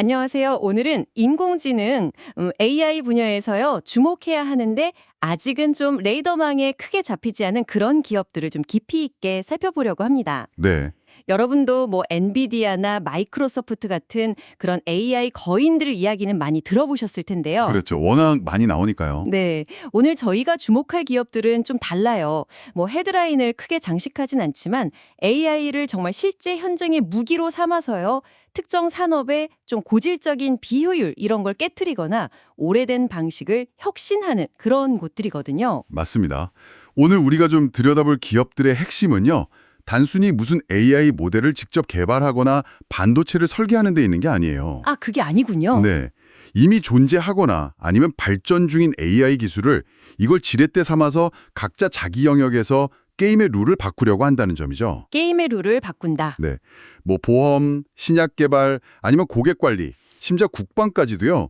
안녕하세요. 오늘은 인공지능, AI 분야에서요, 주목해야 하는데 아직은 좀 레이더망에 크게 잡히지 않은 그런 기업들을 좀 깊이 있게 살펴보려고 합니다. 네, 여러분도 뭐 엔비디아나 마이크로소프트 같은 그런 AI 거인들 이야기는 많이 들어보셨을 텐데요. 그렇죠. 워낙 많이 나오니까요. 네. 오늘 저희가 주목할 기업들은 좀 달라요. 뭐 헤드라인을 크게 장식하진 않지만 AI를 정말 실제 현장의 무기로 삼아서요. 특정 산업의 좀 고질적인 비효율 이런 걸 깨트리거나 오래된 방식을 혁신하는 그런 곳들이거든요. 맞습니다. 오늘 우리가 좀 들여다볼 기업들의 핵심은요. 단순히 무슨 AI 모델을 직접 개발하거나 반도체를 설계하는 데 있는 게 아니에요. 아, 그게 아니군요. 네. 이미 존재하거나 아니면 발전 중인 AI 기술을 이걸 지렛대 삼아서 각자 자기 영역에서 게임의 룰을 바꾸려고 한다는 점이죠. 게임의 룰을 바꾼다. 네. 뭐 보험, 신약 개발, 아니면 고객 관리, 심지어 국방까지도요.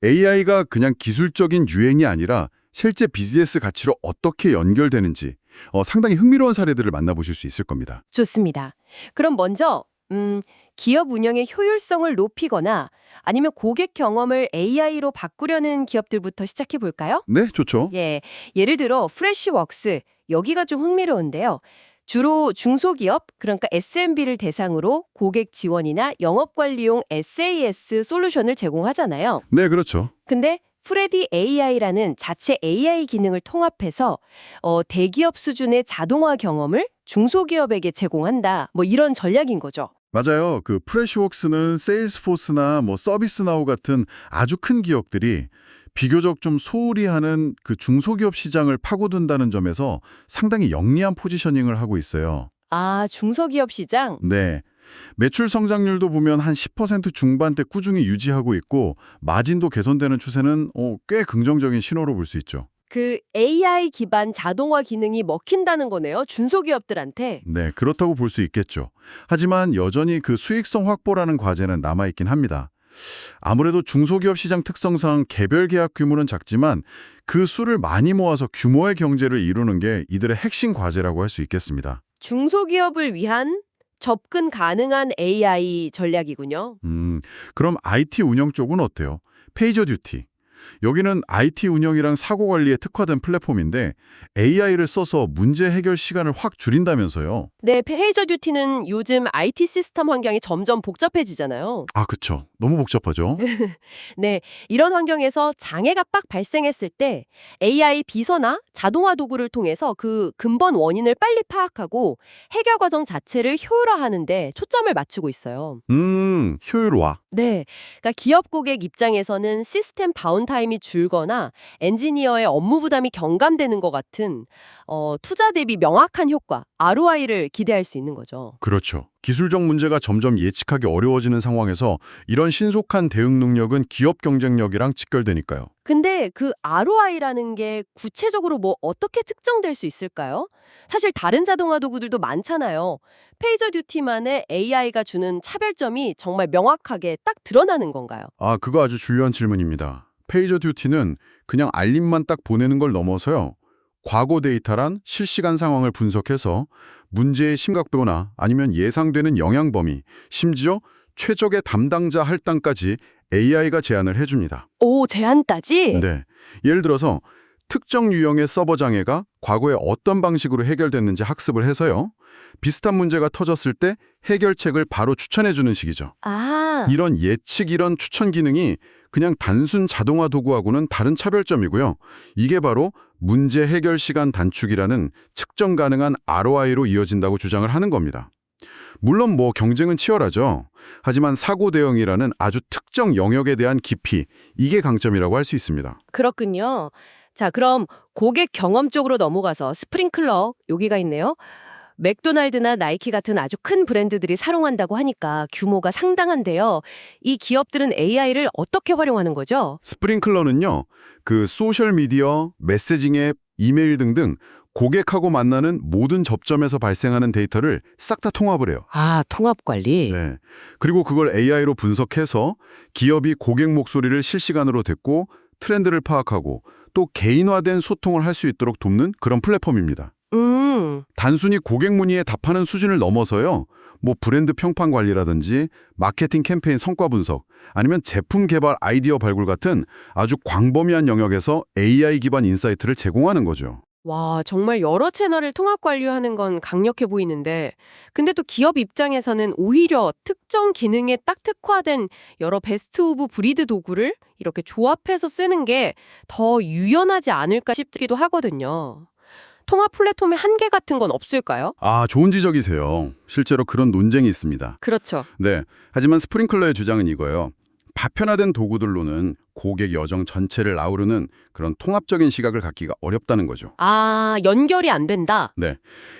AI가 그냥 기술적인 유행이 아니라 실제 비즈니스 가치로 어떻게 연결되는지 상당히 흥미로운 사례들을 만나보실 수 있을 겁니다. 좋습니다. 그럼 먼저 기업 운영의 효율성을 높이거나 아니면 고객 경험을 AI로 바꾸려는 기업들부터 시작해 볼까요? 네, 좋죠. 예, 예를 들어 프레시웍스 여기가 좀 흥미로운데요. 주로 중소기업, 그러니까 SMB를 대상으로 고객 지원이나 영업관리용 SAS 솔루션을 제공하잖아요. 네, 그렇죠. 근데 프레디 AI라는 자체 AI 기능을 통합해서 대기업 수준의 자동화 경험을 중소기업에게 제공한다. 뭐 이런 전략인 거죠. 맞아요. 그 프레시웍스는 세일스포스나 뭐 서비스나우 같은 아주 큰 기업들이 비교적 좀 소홀히 하는 그 중소기업 시장을 파고든다는 점에서 상당히 영리한 포지셔닝을 하고 있어요. 아, 중소기업 시장? 네. 매출 성장률도 보면 한 10% 중반대 꾸준히 유지하고 있고 마진도 개선되는 추세는 꽤 긍정적인 신호로 볼 수 있죠. 그 AI 기반 자동화 기능이 먹힌다는 거네요. 중소기업들한테. 네, 그렇다고 볼 수 있겠죠. 하지만 여전히 그 수익성 확보라는 과제는 남아있긴 합니다. 아무래도 중소기업 시장 특성상 개별 계약 규모는 작지만 그 수를 많이 모아서 규모의 경제를 이루는 게 이들의 핵심 과제라고 할 수 있겠습니다. 중소기업을 위한 접근 가능한 AI 전략이군요. 그럼 IT 운영 쪽은 어때요? 페이저듀티. 여기는 IT 운영이랑 사고 관리에 특화된 플랫폼인데 AI를 써서 문제 해결 시간을 확 줄인다면서요. 네, 페이저 듀티는 요즘 IT 시스템 환경이 점점 복잡해지잖아요. 아, 그쵸. 너무 복잡하죠. 네, 이런 환경에서 장애가 빡 발생했을 때 AI 비서나 자동화 도구를 통해서 그 근본 원인을 빨리 파악하고 해결 과정 자체를 효율화하는 데 초점을 맞추고 있어요. 효율화. 네, 그러니까 기업 고객 입장에서는 시스템 다운타임이 줄거나 엔지니어의 업무 부담이 경감되는 것 같은 투자 대비 명확한 효과, ROI를 기대할 수 있는 거죠. 그렇죠. 기술적 문제가 점점 예측하기 어려워지는 상황에서 이런 신속한 대응 능력은 기업 경쟁력이랑 직결되니까요. 근데 그 ROI라는 게 구체적으로 뭐 어떻게 측정될 수 있을까요? 사실 다른 자동화 도구들도 많잖아요. 페이저 듀티만의 AI가 주는 차별점이 정말 명확하게 딱 드러나는 건가요? 아, 그거 아주 중요한 질문입니다. 페이저 듀티는 그냥 알림만 딱 보내는 걸 넘어서요. 과거 데이터란 실시간 상황을 분석해서 문제의 심각도나 아니면 예상되는 영향 범위, 심지어 최적의 담당자 할당까지 AI가 제안을 해줍니다. 오, 제한까지? 네. 예를 들어서 특정 유형의 서버 장애가 과거에 어떤 방식으로 해결됐는지 학습을 해서요. 비슷한 문제가 터졌을 때 해결책을 바로 추천해주는 식이죠. 아, 이런 예측 이런 추천 기능이 그냥 단순 자동화 도구하고는 다른 차별점이고요. 이게 바로 문제 해결 시간 단축이라는 측정 가능한 ROI로 이어진다고 주장을 하는 겁니다. 물론 뭐 경쟁은 치열하죠. 하지만 사고 대응이라는 아주 특정 영역에 대한 깊이, 이게 강점이라고 할 수 있습니다. 그렇군요. 자, 그럼 고객 경험 쪽으로 넘어가서 스프링클러 여기가 있네요. 맥도날드나 나이키 같은 아주 큰 브랜드들이 사용한다고 하니까 규모가 상당한데요. 이 기업들은 AI를 어떻게 활용하는 거죠? 스프링클러는요. 그 소셜미디어, 메시징 앱, 이메일 등등 고객하고 만나는 모든 접점에서 발생하는 데이터를 싹 다 통합을 해요. 아, 통합 관리. 네. 그리고 그걸 AI로 분석해서 기업이 고객 목소리를 실시간으로 듣고 트렌드를 파악하고 또 개인화된 소통을 할 수 있도록 돕는 그런 플랫폼입니다. 단순히 고객 문의에 답하는 수준을 넘어서요. 뭐 브랜드 평판 관리라든지 마케팅 캠페인 성과 분석, 아니면 제품 개발 아이디어 발굴 같은 아주 광범위한 영역에서 AI 기반 인사이트를 제공하는 거죠. 와, 정말 여러 채널을 통합 관리하는 건 강력해 보이는데, 근데 또 기업 입장에서는 오히려 특정 기능에 딱 특화된 여러 베스트 오브 브리드 도구를 이렇게 조합해서 쓰는 게 더 유연하지 않을까 싶기도 하거든요. 통합 플랫폼의 한계 같은 건 없을까요? 아, 좋은 지적이세요. 실제로 그런 논쟁이 있습니다. 그렇죠. 네, 하지만 스프링클러의 주장은 이거예요. 파편화된 도구들로는 고객 여정 전체를 아우르는 그런 통합적인 시각을 갖기가 어렵다는 거죠. 아, 연결이 안 된다. 네,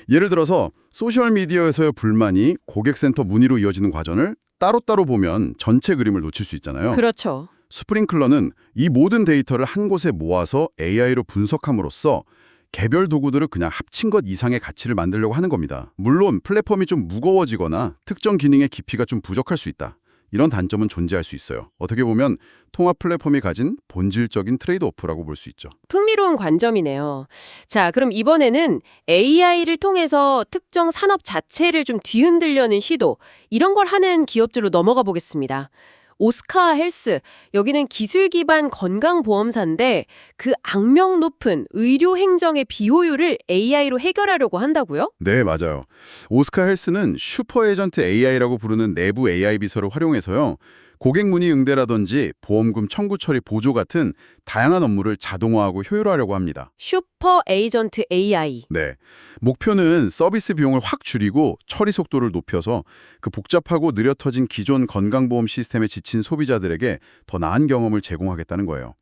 예를 들어서 소셜미디어에서의 불만이 고객센터 문의로 이어지는 과정을 따로따로 보면 전체 그림을 놓칠 수 있잖아요. 그렇죠. 스프링클러는 이 모든 데이터를 한 곳에 모아서 AI로 분석함으로써 개별 도구들을 그냥 합친 것 이상의 가치를 만들려고 하는 겁니다. 물론 플랫폼이 좀 무거워지거나 특정 기능의 깊이가 좀 부족할 수 있다. 이런 단점은 존재할 수 있어요. 어떻게 보면 통합 플랫폼이 가진 본질적인 트레이드오프라고 볼 수 있죠. 흥미로운 관점이네요. 자, 그럼 이번에는 AI를 통해서 특정 산업 자체를 좀 뒤흔들려는 시도, 이런 걸 하는 기업들로 넘어가 보겠습니다. 오스카 헬스, 여기는 기술 기반 건강보험사인데 그 악명 높은 의료 행정의 비효율을 AI로 해결하려고 한다고요? 네, 맞아요. 오스카 헬스는 슈퍼 에이전트 AI라고 부르는 내부 AI 비서를 활용해서요. 고객 문의 응대라든지 보험금 청구 처리 보조 같은 다양한 업무를 자동화하고 효율화하려고 합니다. 슈퍼 에이전트 AI. 네, 목표는 서비스 비용을 확 줄이고 처리 속도를 높여서 그 복잡하고 느려 터진 기존 건강보험 시스템에 지친 소비자들에게 더 나은 경험을 제공하겠다는 거예요.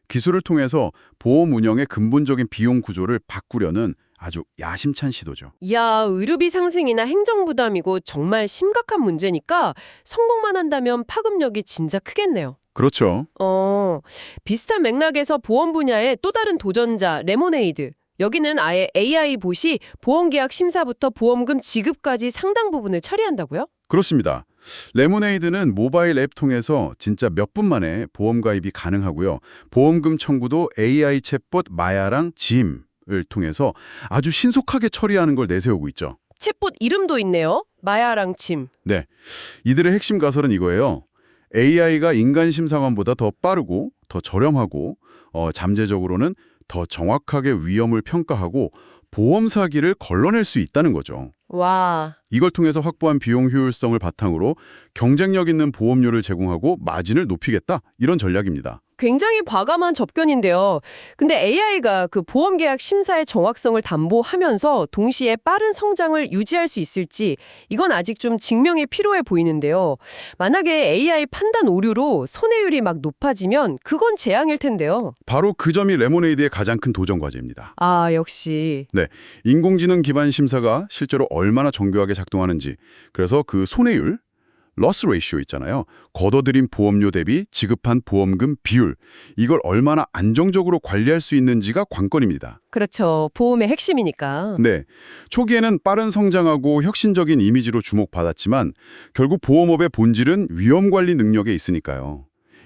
기술을 통해서 보험 운영의 근본적인 비용 구조를 바꾸려는 아주 야심찬 시도죠. 이야, 의료비 상승이나 행정 부담이고 정말 심각한 문제니까 성공만 한다면 파급력이 진짜 크겠네요. 그렇죠. 비슷한 맥락에서 보험 분야의 또 다른 도전자 레모네이드. 여기는 아예 AI 봇이 보험계약 심사부터 보험금 지급까지 상당 부분을 처리한다고요? 그렇습니다. 레모네이드는 모바일 앱 통해서 진짜 몇 분 만에 보험 가입이 가능하고요. 보험금 청구도 AI 챗봇 마야랑 짐을 통해서 아주 신속하게 처리하는 걸 내세우고 있죠. 챗봇 이름도 있네요. 마야랑 침. 네, 이들의 핵심 가설은 이거예요. AI가 인간 심사관보다 더 빠르고 더 저렴하고 잠재적으로는 더 정확하게 위험을 평가하고 보험 사기를 걸러낼 수 있다는 거죠. 와, 이걸 통해서 확보한 비용 효율성을 바탕으로 경쟁력 있는 보험료를 제공하고 마진을 높이겠다, 이런 전략입니다. 굉장히 과감한 접견인데요. 근데 AI가 그 보험계약 심사의 정확성을 담보하면서 동시에 빠른 성장을 유지할 수 있을지 이건 아직 좀 증명이 필요해 보이는데요. 만약에 AI 판단 오류로 손해율이 막 높아지면 그건 재앙일 텐데요. 바로 그 점이 레모네이드의 가장 큰 도전 과제입니다. 아, 역시. 네, 인공지능 기반 심사가 실제로 얼마나 정교하게 작동하는지, 그래서 그 손해율, loss ratio 있잖아요. 걷어들인 보험료 대비 지급한 보험금 비율, 이걸 얼마나 안정적으로 관리할 수 있는지가 관건입니다. 그렇죠. 보험의 핵심이니까. 네, 초기에는 빠른 성장하고 혁신적인 이미지로 주목받았지만 결국 보험업의 본질은 위험관리 능력에 있으니까요.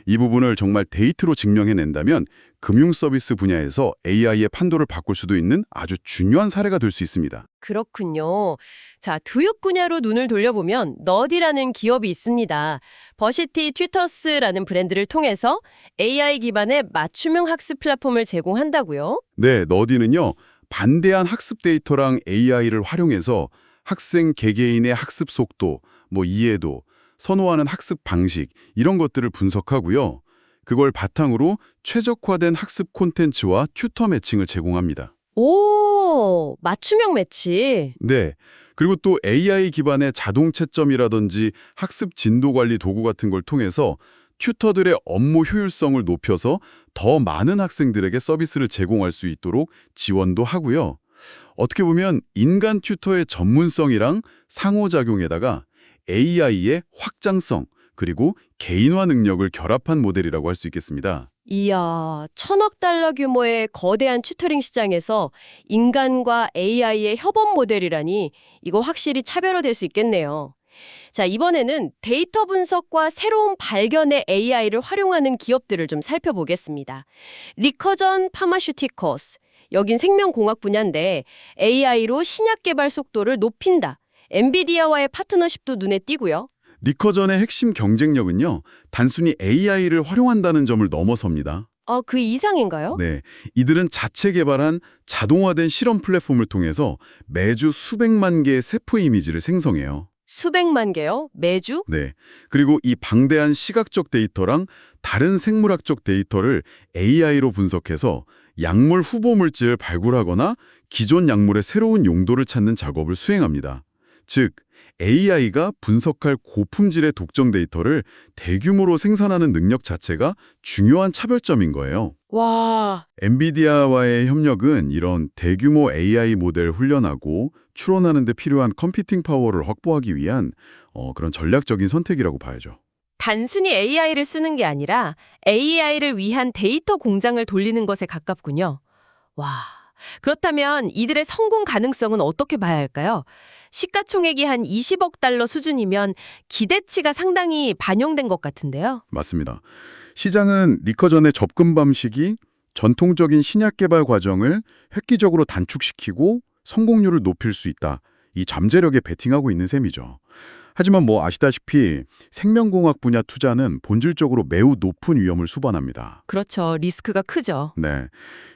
이 부분을 정말 데이터로 증명해낸다면 금융 서비스 분야에서 AI의 판도를 바꿀 수도 있는 아주 중요한 사례가 될 수 있습니다. 그렇군요. 자, 교육 분야로 눈을 돌려보면 너디라는 기업이 있습니다. 버시티 튜터스라는 브랜드를 통해서 AI 기반의 맞춤형 학습 플랫폼을 제공한다고요? 네, 너디는요, 반대한 학습 데이터랑 AI를 활용해서 학생 개개인의 학습 속도, 이해도, 선호하는 학습 방식, 이런 것들을 분석하고요. 그걸 바탕으로 최적화된 학습 콘텐츠와 튜터 매칭을 제공합니다. 오, 맞춤형 매치. 네, 그리고 또 AI 기반의 자동 채점이라든지 학습 진도 관리 도구 같은 걸 통해서 튜터들의 업무 효율성을 높여서 더 많은 학생들에게 서비스를 제공할 수 있도록 지원도 하고요. 어떻게 보면 인간 튜터의 전문성이랑 상호작용에다가 AI의 확장성, 그리고 개인화 능력을 결합한 모델이라고 할 수 있겠습니다. 이야, 1,000억 달러 규모의 거대한 튜터링 시장에서 인간과 AI의 협업 모델이라니 이거 확실히 차별화될 수 있겠네요. 자, 이번에는 데이터 분석과 새로운 발견의 AI를 활용하는 기업들을 좀 살펴보겠습니다. 리커전 파마슈티커스. 여긴 생명공학 분야인데 AI로 신약 개발 속도를 높인다. 엔비디아와의 파트너십도 눈에 띄고요. 리커전의 핵심 경쟁력은요, 단순히 AI를 활용한다는 점을 넘어섭니다. 그 이상인가요? 네, 이들은 자체 개발한 자동화된 실험 플랫폼을 통해서 매주 수백만 개의 세포 이미지를 생성해요. 수백만 개요? 매주? 네, 그리고 이 방대한 시각적 데이터랑 다른 생물학적 데이터를 AI로 분석해서 약물 후보 물질을 발굴하거나 기존 약물의 새로운 용도를 찾는 작업을 수행합니다. 즉, AI가 분석할 고품질의 독점 데이터를 대규모로 생산하는 능력 자체가 중요한 차별점인 거예요. 와, 엔비디아와의 협력은 이런 대규모 AI 모델을 훈련하고 추론하는 데 필요한 컴퓨팅 파워를 확보하기 위한 그런 전략적인 선택이라고 봐야죠. 단순히 AI를 쓰는 게 아니라 AI를 위한 데이터 공장을 돌리는 것에 가깝군요. 와, 그렇다면 이들의 성공 가능성은 어떻게 봐야 할까요? 시가총액이 한 20억 달러 수준이면 기대치가 상당히 반영된 것 같은데요. 맞습니다. 시장은 리커전의 접근 방식이 전통적인 신약 개발 과정을 획기적으로 단축시키고 성공률을 높일 수 있다. 이 잠재력에 베팅하고 있는 셈이죠. 하지만 아시다시피 생명공학 분야 투자는 본질적으로 매우 높은 위험을 수반합니다. 그렇죠. 리스크가 크죠. 네.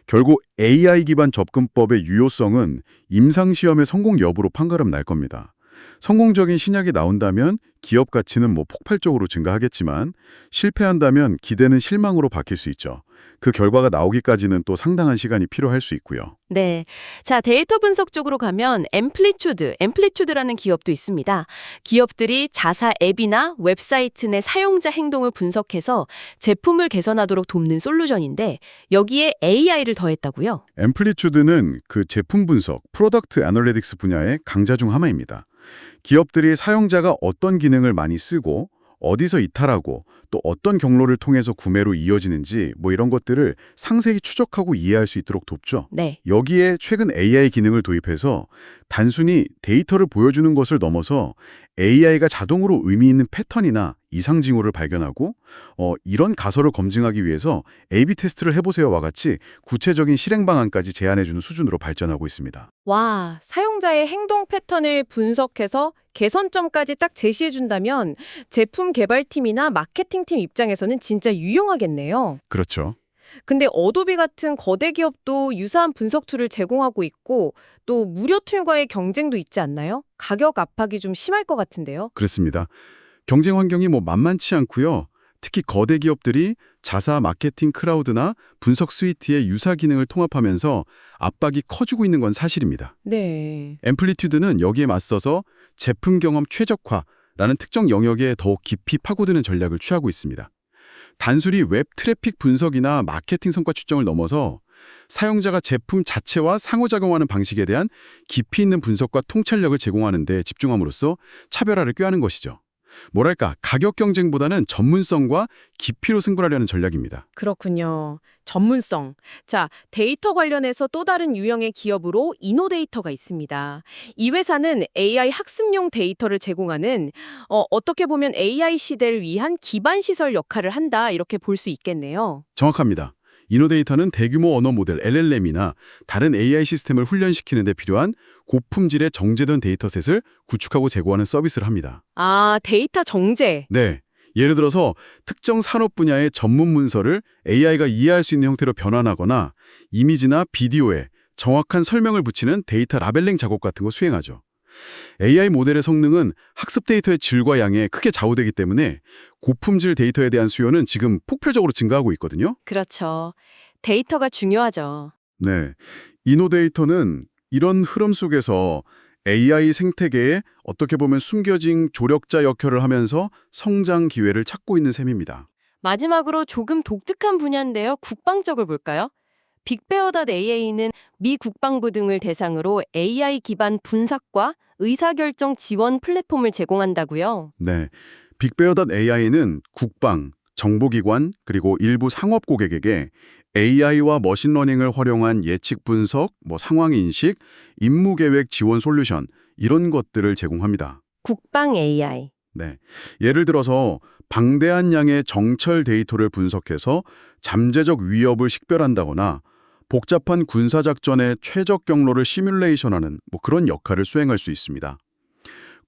결국 AI 기반 접근법의 유효성은 임상시험의 성공 여부로 판가름 날 겁니다. 성공적인 신약이 나온다면 기업 가치는 폭발적으로 증가하겠지만 실패한다면 기대는 실망으로 바뀔 수 있죠. 그 결과가 나오기까지는 또 상당한 시간이 필요할 수 있고요. 네. 자, 데이터 분석 쪽으로 가면 앰플리튜드라는 기업도 있습니다. 기업들이 자사 앱이나 웹사이트 내 사용자 행동을 분석해서 제품을 개선하도록 돕는 솔루션인데 여기에 AI를 더했다고요? 앰플리튜드는 그 제품 분석, 프로덕트 애널리틱스 분야의 강자 중 하나입니다. 기업들이 사용자가 어떤 기능을 많이 쓰고 어디서 이탈하고 또 어떤 경로를 통해서 구매로 이어지는지 이런 것들을 상세히 추적하고 이해할 수 있도록 돕죠. 네. 여기에 최근 AI 기능을 도입해서 단순히 데이터를 보여주는 것을 넘어서 AI가 자동으로 의미 있는 패턴이나 이상 징후를 발견하고 이런 가설을 검증하기 위해서 A/B 테스트를 해보세요와 같이 구체적인 실행 방안까지 제안해주는 수준으로 발전하고 있습니다. 와, 사용자의 행동 패턴을 분석해서 개선점까지 딱 제시해준다면 제품 개발팀이나 마케팅팀 입장에서는 진짜 유용하겠네요. 그렇죠. 근데 어도비 같은 거대 기업도 유사한 분석 툴을 제공하고 있고 또 무료 툴과의 경쟁도 있지 않나요? 가격 압박이 좀 심할 것 같은데요. 그렇습니다. 경쟁 환경이 만만치 않고요. 특히 거대 기업들이 자사 마케팅 클라우드나 분석 스위트의 유사 기능을 통합하면서 압박이 커지고 있는 건 사실입니다. 네. 앰플리튜드는 여기에 맞서서 제품 경험 최적화라는 특정 영역에 더욱 깊이 파고드는 전략을 취하고 있습니다. 단순히 웹 트래픽 분석이나 마케팅 성과 추정을 넘어서 사용자가 제품 자체와 상호작용하는 방식에 대한 깊이 있는 분석과 통찰력을 제공하는 데 집중함으로써 차별화를 꾀하는 것이죠. 뭐랄까, 가격 경쟁보다는 전문성과 깊이로 승부하려는 전략입니다. 그렇군요. 전문성. 자, 데이터 관련해서 또 다른 유형의 기업으로 이노데이터가 있습니다. 이 회사는 AI 학습용 데이터를 제공하는 어떻게 보면 AI 시대를 위한 기반 시설 역할을 한다 이렇게 볼 수 있겠네요. 정확합니다. 이노데이터는 대규모 언어 모델 LLM이나 다른 AI 시스템을 훈련시키는 데 필요한 고품질의 정제된 데이터셋을 구축하고 제공하는 서비스를 합니다. 아, 데이터 정제. 네. 예를 들어서 특정 산업 분야의 전문 문서를 AI가 이해할 수 있는 형태로 변환하거나 이미지나 비디오에 정확한 설명을 붙이는 데이터 라벨링 작업 같은 거 수행하죠. AI 모델의 성능은 학습 데이터의 질과 양에 크게 좌우되기 때문에 고품질 데이터에 대한 수요는 지금 폭발적으로 증가하고 있거든요. 그렇죠. 데이터가 중요하죠. 네. 이노데이터는 이런 흐름 속에서 AI 생태계에 어떻게 보면 숨겨진 조력자 역할을 하면서 성장 기회를 찾고 있는 셈입니다. 마지막으로 조금 독특한 분야인데요. 국방 쪽을 볼까요? 빅베어.ai는 미 국방부 등을 대상으로 AI 기반 분석과 의사결정 지원 플랫폼을 제공한다고요. 네. 빅베어.ai는 국방, 정보기관, 그리고 일부 상업 고객에게 AI와 머신러닝을 활용한 예측 분석, 상황인식, 임무계획 지원 솔루션 이런 것들을 제공합니다. 국방 AI. 네. 예를 들어서 방대한 양의 정찰 데이터를 분석해서 잠재적 위협을 식별한다거나 복잡한 군사작전의 최적 경로를 시뮬레이션하는 그런 역할을 수행할 수 있습니다.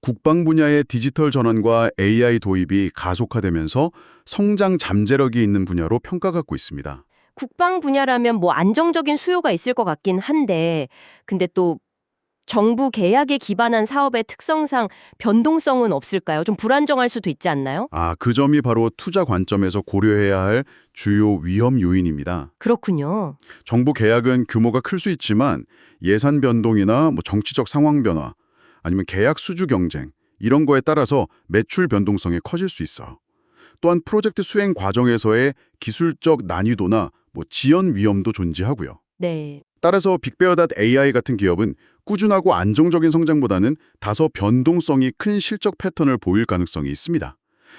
국방 분야의 디지털 전환과 AI 도입이 가속화되면서 성장 잠재력이 있는 분야로 평가받고 있습니다. 국방 분야라면 뭐 안정적인 수요가 있을 것 같긴 한데, 근데 또 정부 계약에 기반한 사업의 특성상 변동성은 없을까요? 좀 불안정할 수도 있지 않나요? 그 점이 바로 투자 관점에서 고려해야 할 주요 위험 요인입니다. 그렇군요. 정부 계약은 규모가 클 수 있지만 예산 변동이나 정치적 상황 변화, 아니면 계약 수주 경쟁, 이런 거에 따라서 매출 변동성이 커질 수 있어. 또한 프로젝트 수행 과정에서의 기술적 난이도나 지연 위험도 존재하고요. 네. 따라서 빅베어.ai 같은 기업은 꾸준하고 안정적인 성장보다는 다소 변동성이 큰 실적 패턴을 보일 가능성이 있습니다.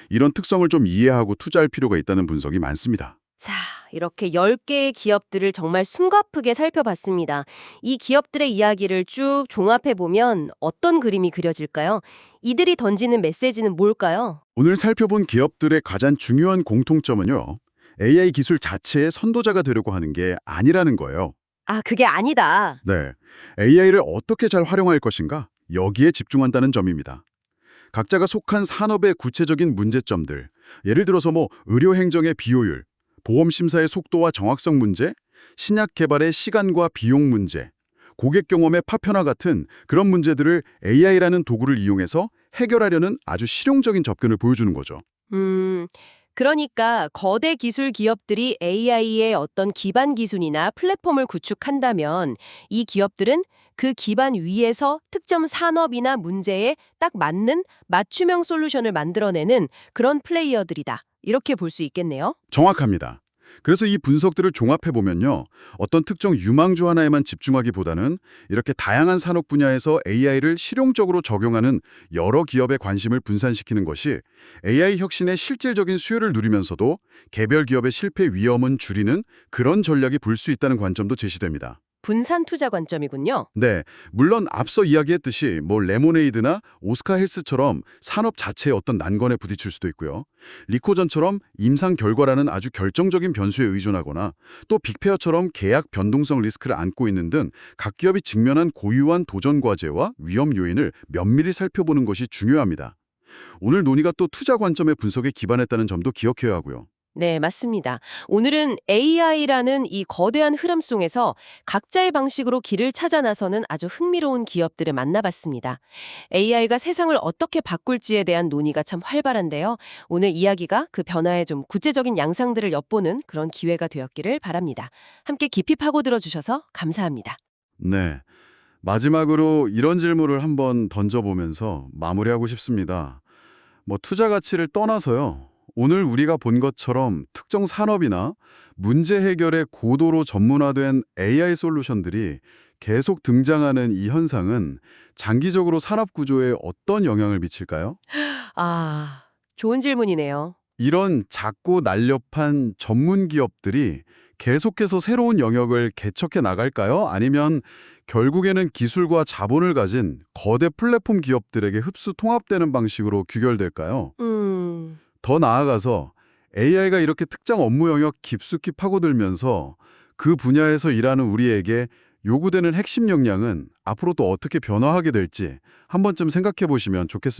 이런 특성을 좀 이해하고 투자할 필요가 있다는 분석이 많습니다. 자, 이렇게 10개의 기업들을 정말 숨가쁘게 살펴봤습니다. 이 기업들의 이야기를 쭉 종합해보면 어떤 그림이 그려질까요? 이들이 던지는 메시지는 뭘까요? 오늘 살펴본 기업들의 가장 중요한 공통점은요. AI 기술 자체의 선도자가 되려고 하는 게 아니라는 거예요. 아, 그게 아니다. 네, AI를 어떻게 잘 활용할 것인가? 여기에 집중한다는 점입니다. 각자가 속한 산업의 구체적인 문제점들, 예를 들어서 의료 행정의 비효율, 보험 심사의 속도와 정확성 문제, 신약 개발의 시간과 비용 문제, 고객 경험의 파편화 같은 그런 문제들을 AI라는 도구를 이용해서 해결하려는 아주 실용적인 접근을 보여주는 거죠. 그러니까 거대 기술 기업들이 AI의 어떤 기반 기술이나 플랫폼을 구축한다면 이 기업들은 그 기반 위에서 특정 산업이나 문제에 딱 맞는 맞춤형 솔루션을 만들어내는 그런 플레이어들이다. 이렇게 볼 수 있겠네요. 정확합니다. 그래서 이 분석들을 종합해보면요. 어떤 특정 유망주 하나에만 집중하기보다는 이렇게 다양한 산업 분야에서 AI를 실용적으로 적용하는 여러 기업의 관심을 분산시키는 것이 AI 혁신의 실질적인 수요를 누리면서도 개별 기업의 실패 위험은 줄이는 그런 전략이 불 수 있다는 관점도 제시됩니다. 분산 투자 관점이군요. 네, 물론 앞서 이야기했듯이 레모네이드나 오스카 헬스처럼 산업 자체의 어떤 난관에 부딪힐 수도 있고요. 리코전처럼 임상 결과라는 아주 결정적인 변수에 의존하거나 또 빅페어처럼 계약 변동성 리스크를 안고 있는 등 각 기업이 직면한 고유한 도전 과제와 위험 요인을 면밀히 살펴보는 것이 중요합니다. 오늘 논의가 또 투자 관점의 분석에 기반했다는 점도 기억해야 하고요. 네, 맞습니다. 오늘은 AI라는 이 거대한 흐름 속에서 각자의 방식으로 길을 찾아 나서는 아주 흥미로운 기업들을 만나봤습니다. AI가 세상을 어떻게 바꿀지에 대한 논의가 참 활발한데요. 오늘 이야기가 그 변화의 좀 구체적인 양상들을 엿보는 그런 기회가 되었기를 바랍니다. 함께 깊이 파고들어 주셔서 감사합니다. 네, 마지막으로 이런 질문을 한번 던져보면서 마무리하고 싶습니다. 투자 가치를 떠나서요. 오늘 우리가 본 것처럼 특정 산업이나 문제 해결에 고도로 전문화된 AI 솔루션들이 계속 등장하는 이 현상은 장기적으로 산업 구조에 어떤 영향을 미칠까요? 아, 좋은 질문이네요. 이런 작고 날렵한 전문 기업들이 계속해서 새로운 영역을 개척해 나갈까요? 아니면 결국에는 기술과 자본을 가진 거대 플랫폼 기업들에게 흡수 통합되는 방식으로 귀결될까요? 더 나아가서 AI가 이렇게 특정 업무 영역 깊숙이 파고들면서 그 분야에서 일하는 우리에게 요구되는 핵심 역량은 앞으로 또 어떻게 변화하게 될지 한 번쯤 생각해 보시면 좋겠습니다.